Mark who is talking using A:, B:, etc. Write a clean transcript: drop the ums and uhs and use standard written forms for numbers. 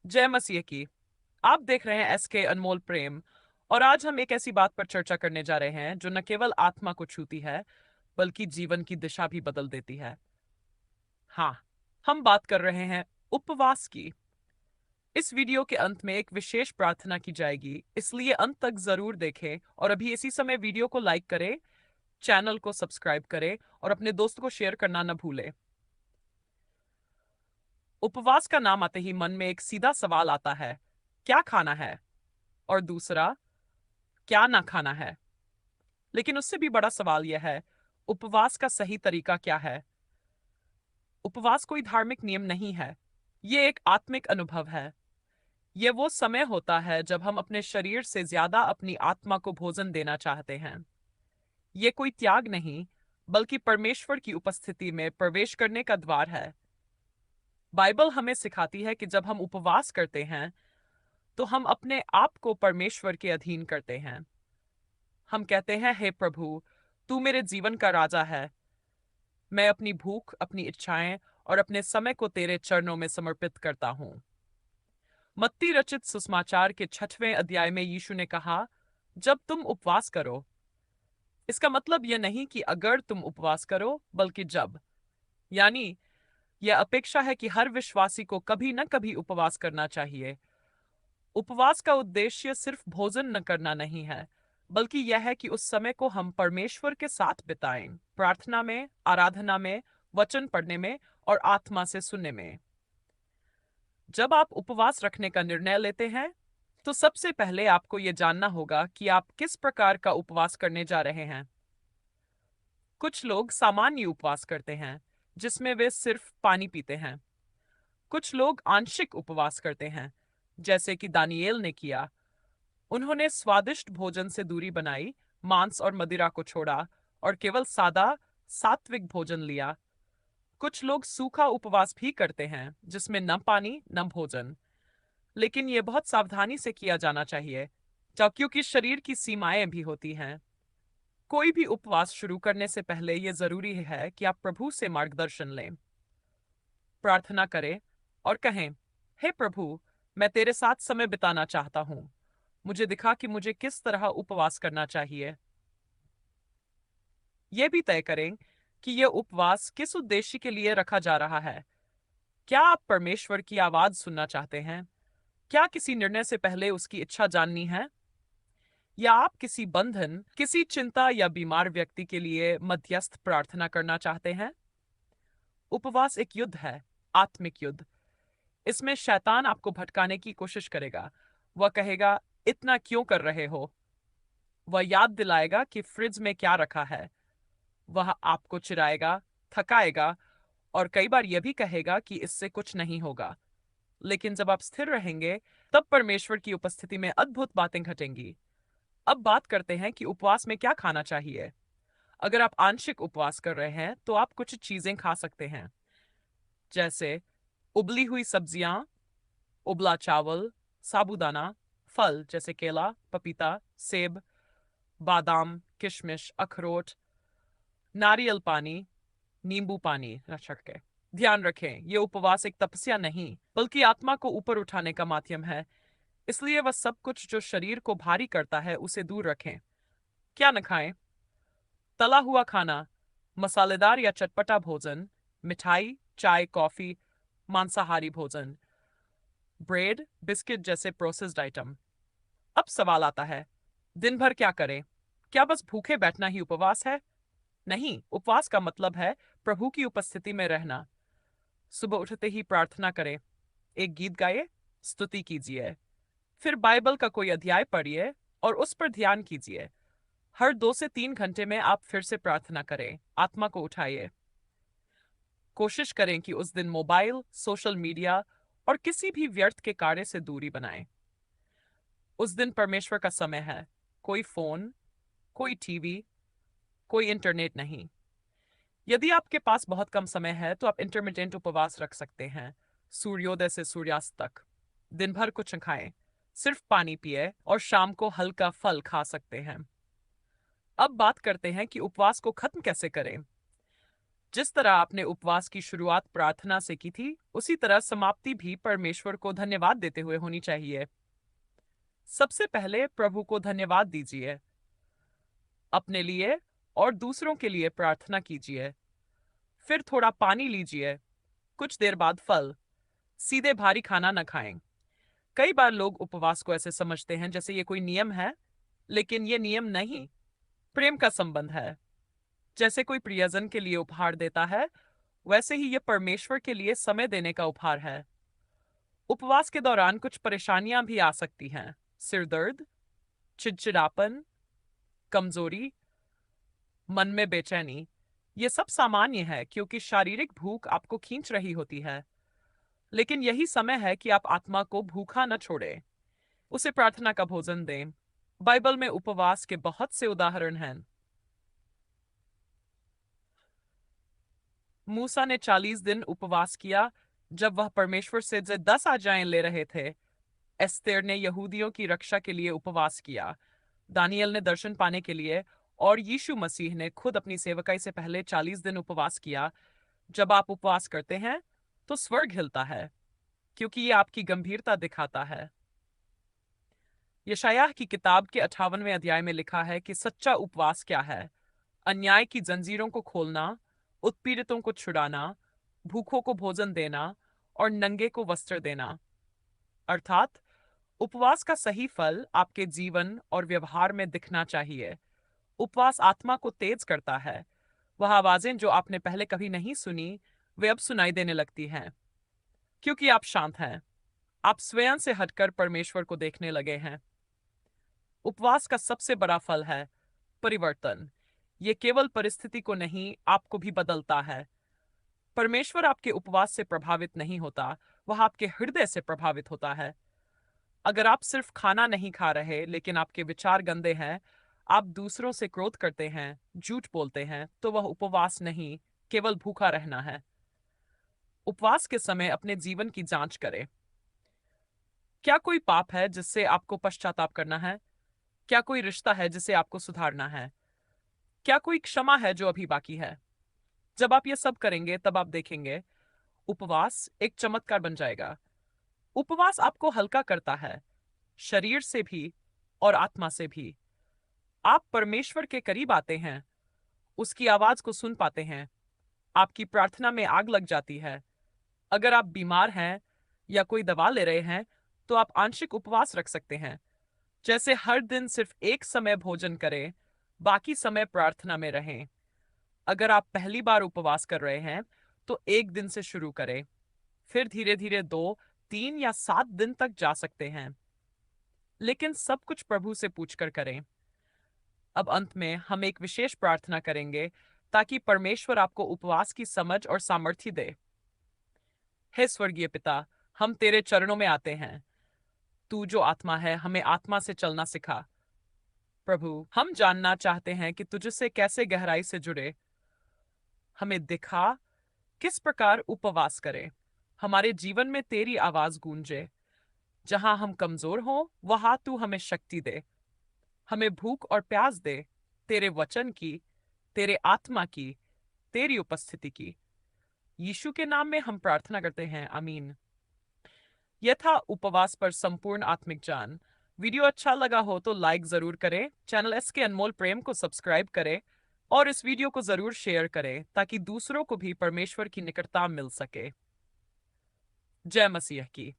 A: जय मसीह की। आप देख रहे हैं एसके अनमोल प्रेम। और आज हम एक ऐसी बात पर चर्चा करने जा रहे हैं जो न केवल आत्मा को छूती है बल्कि जीवन की दिशा भी बदल देती है। हाँ, हम बात कर रहे हैं उपवास की। इस वीडियो के अंत में एक विशेष प्रार्थना की जाएगी, इसलिए अंत तक जरूर देखें और अभी इसी समय वीडियो को लाइक करें, चैनल को सब्सक्राइब करें और अपने दोस्तों को शेयर करना न भूलें। उपवास का नाम आते ही मन में एक सीधा सवाल आता है, क्या खाना है? और दूसरा, क्या ना खाना है? लेकिन उससे भी बड़ा सवाल यह है, उपवास का सही तरीका क्या है? उपवास कोई धार्मिक नियम नहीं है। ये एक आत्मिक अनुभव है। ये वो समय होता है जब हम अपने शरीर से ज्यादा अपनी आत्मा को भोजन देना चाहते हैं। ये कोई त्याग नहीं, बल्कि परमेश्वर की उपस्थिति में प्रवेश करने का द्वार है। बाइबल हमें सिखाती है कि जब हम उपवास करते हैं तो हम अपने आप को परमेश्वर के अधीन करते हैं। हम कहते हैं, हे प्रभु, तू मेरे जीवन का राजा है। मैं अपनी भूख, अपनी इच्छाएं और अपने समय को तेरे चरणों में समर्पित करता हूं। मत्ती रचित सुसमाचार के 6वें अध्याय में यीशु ने कहा, जब तुम उपवास करो। इसका मतलब यह नहीं कि अगर तुम उपवास करो, बल्कि जब। यानी यह अपेक्षा है कि हर विश्वासी को कभी न कभी उपवास करना चाहिए। उपवास का उद्देश्य सिर्फ भोजन न करना नहीं है, बल्कि यह है कि उस समय को हम परमेश्वर के साथ बिताएं, प्रार्थना में, आराधना में, वचन पढ़ने में और आत्मा से सुनने में। जब आप उपवास रखने का निर्णय लेते हैं, तो सबसे पहले आपको यह जानना होगा कि आप किस प्रकार का उपवास करने जा रहे हैं। कुछ लोग सामान्य उपवास करते हैं, जिसमें वे सिर्फ पानी पीते हैं। कुछ लोग आंशिक उपवास करते हैं, जैसे कि दानियेल ने किया। उन्होंने स्वादिष्ट भोजन से दूरी बनाई, मांस और मदिरा को छोड़ा और केवल सादा, सात्विक भोजन लिया। कुछ लोग सूखा उपवास भी करते हैं, जिसमें न पानी न भोजन। लेकिन यह बहुत सावधानी से किया जाना चाहिए, क्योंकि शरीर की सीमाएं भी होती हैं। कोई भी उपवास शुरू करने से पहले यह जरूरी है कि आप प्रभु से मार्गदर्शन लें। प्रार्थना करें और कहें, हे प्रभु, मैं तेरे साथ समय बिताना चाहता हूं। मुझे दिखा कि मुझे किस तरह उपवास करना चाहिए। यह भी तय करें कि यह उपवास किस उद्देश्य के लिए रखा जा रहा है। क्या आप परमेश्वर की आवाज सुनना चाहते हैं? क्या किसी निर्णय से पहले उसकी इच्छा जाननी है? या आप किसी बंधन, किसी चिंता या बीमार व्यक्ति के लिए मध्यस्थ प्रार्थना करना चाहते हैं? उपवास एक युद्ध है, आत्मिक युद्ध। इसमें शैतान आपको भटकाने की कोशिश करेगा। वह कहेगा, इतना क्यों कर रहे हो? वह याद दिलाएगा कि फ्रिज में क्या रखा है। वह आपको चिढ़ाएगा, थकाएगा और कई बार यह भी कहेगा कि इससे कुछ नहीं होगा। लेकिन जब आप स्थिर रहेंगे, तब परमेश्वर की उपस्थिति में अद्भुत बातें घटेंगी। अब बात करते हैं कि उपवास में क्या खाना चाहिए। अगर आप आंशिक उपवास कर रहे हैं, तो आप कुछ चीजें खा सकते हैं, जैसे उबली हुई सब्जियां, उबला चावल, साबूदाना, फल जैसे केला, पपीता, सेब, बादाम, किशमिश, अखरोट, नारियल पानी, नींबू पानी रख के। ध्यान रखें, ये उपवास एक तपस्या नहीं, बल्कि आत्मा को ऊपर उठाने का माध्यम है। इसलिए वह सब कुछ जो शरीर को भारी करता है, उसे दूर रखें। क्या न खाएं? तला हुआ खाना, मसालेदार या चटपटा भोजन, मिठाई, चाय, कॉफी, मांसाहारी भोजन, ब्रेड, बिस्किट जैसे प्रोसेस्ड आइटम। अब सवाल आता है, दिन भर क्या करें? क्या बस भूखे बैठना ही उपवास है? नहीं, उपवास का मतलब है प्रभु की उपस्थिति में रहना। सुबह उठते ही प्रार्थना करें, एक गीत गाइए, स्तुति कीजिए, फिर बाइबल का कोई अध्याय पढ़िए और उस पर ध्यान कीजिए। हर 2 से 3 घंटे में आप फिर से प्रार्थना करें, आत्मा को उठाइए। कोशिश करें कि उस दिन मोबाइल, सोशल मीडिया और किसी भी व्यर्थ के कार्य से दूरी बनाएं। उस दिन परमेश्वर का समय है, कोई फोन, कोई टीवी, कोई इंटरनेट नहीं। यदि आपके पास बहुत कम समय है, तो आप इंटरमिटेंट उपवास रख सकते हैं, सूर्योदय से सूर्यास्त तक। दिन भर कुछ न खाएं, सिर्फ पानी पिए और शाम को हल्का फल खा सकते हैं। अब बात करते हैं कि उपवास को खत्म कैसे करें। जिस तरह आपने उपवास की शुरुआत प्रार्थना से की थी, उसी तरह समाप्ति भी परमेश्वर को धन्यवाद देते हुए होनी चाहिए। सबसे पहले प्रभु को धन्यवाद दीजिए। अपने लिए और दूसरों के लिए प्रार्थना कीजिए। फिर थोड़ा पानी लीजिए। कुछ देर बाद फल। सीधे भारी खाना न खाएं। कई बार लोग उपवास को ऐसे समझते हैं जैसे ये कोई नियम है, लेकिन ये नियम नहीं, प्रेम का संबंध है। जैसे कोई प्रियजन के लिए उपहार देता है, वैसे ही ये परमेश्वर के लिए समय देने का उपहार है। उपवास के दौरान कुछ परेशानियां भी आ सकती हैं। सिर दर्द, चिड़चिड़ापन, कमजोरी, मन में बेचैनी। ये सब सामान्य है क्योंकि शारीरिक भूख आपको खींच रही होती है। लेकिन यही समय है कि आप आत्मा को भूखा न छोड़ें। उसे प्रार्थना का भोजन दें। बाइबल में उपवास के बहुत से उदाहरण हैं। मूसा ने 40 दिन उपवास किया जब वह परमेश्वर से 10 आज्ञाएं ले रहे थे। एस्तेर ने यहूदियों की रक्षा के लिए उपवास किया। दानियल ने दर्शन पाने के लिए, और यीशु मसीह ने खुद अपनी सेवकाई से पहले 40 दिन उपवास किया। जब आप उपवास करते हैं तो स्वर्ग हिलता है, क्योंकि ये आपकी गंभीरता दिखाता है। यशायाह की किताब के 58वें अध्याय में लिखा है कि सच्चा उपवास क्या है। अन्याय की जंजीरों को खोलना, उत्पीड़ितों को छुड़ाना, भूखों को भोजन देना और नंगे को वस्त्र देना। अर्थात उपवास का सही फल आपके जीवन और व्यवहार में दिखना चाहिए। उपवास आत्मा को तेज करता है। वह आवाजें जो आपने पहले कभी नहीं सुनी, वे अब सुनाई देने लगती हैं, क्योंकि आप शांत हैं। आप स्वयं से हटकर परमेश्वर को देखने लगे हैं। उपवास का सबसे बड़ा फल है परिवर्तन। ये केवल परिस्थिति को नहीं, आपको भी बदलता है। परमेश्वर आपके उपवास से प्रभावित नहीं होता, वह आपके हृदय से प्रभावित होता है। अगर आप सिर्फ खाना नहीं खा रहे लेकिन आपके विचार गंदे हैं, आप दूसरों से क्रोध करते हैं, झूठ बोलते हैं, तो वह उपवास नहीं, केवल भूखा रहना है। उपवास के समय अपने जीवन की जांच करें। क्या कोई पाप है जिससे आपको पश्चाताप करना है? क्या कोई रिश्ता है जिसे आपको सुधारना है? क्या कोई क्षमा है जो अभी बाकी है? जब आप ये सब करेंगे तब आप देखेंगे उपवास एक चमत्कार बन जाएगा। उपवास आपको हल्का करता है, शरीर से भी और आत्मा से भी। आप परमेश्वर के करीब आते हैं, उसकी आवाज को सुन पाते हैं। आपकी प्रार्थना में आग लग जाती है। अगर आप बीमार हैं या कोई दवा ले रहे हैं, तो आप आंशिक उपवास रख सकते हैं। जैसे हर दिन सिर्फ एक समय भोजन करें, बाकी समय प्रार्थना में रहें। अगर आप पहली बार उपवास कर रहे हैं, तो 1 दिन से शुरू करें। फिर धीरे धीरे 2, 3 या 7 दिन तक जा सकते हैं। लेकिन सब कुछ प्रभु से पूछकर करें। अब अंत में हम एक विशेष प्रार्थना करेंगे ताकि परमेश्वर आपको उपवास की समझ और सामर्थ्य दे। हे स्वर्गीय पिता, हम तेरे चरणों में आते हैं। तू जो आत्मा है, हमें आत्मा से चलना सिखा। प्रभु, हम जानना चाहते हैं कि तुझसे कैसे गहराई से जुड़े। हमें दिखा किस प्रकार उपवास करें। हमारे जीवन में तेरी आवाज गूंजे। जहां हम कमजोर हों, वहां तू हमें शक्ति दे। हमें भूख और प्यास दे, तेरे वचन की, तेरे आत्मा की, तेरी उपस्थिति की। यीशु के नाम में हम प्रार्थना करते हैं, आमीन। यह था उपवास पर संपूर्ण आत्मिक ज्ञान। वीडियो अच्छा लगा हो तो लाइक जरूर करें, चैनल एस के अनमोल प्रेम को सब्सक्राइब करें और इस वीडियो को जरूर शेयर करें ताकि दूसरों को भी परमेश्वर की निकटता मिल सके। जय मसीह की।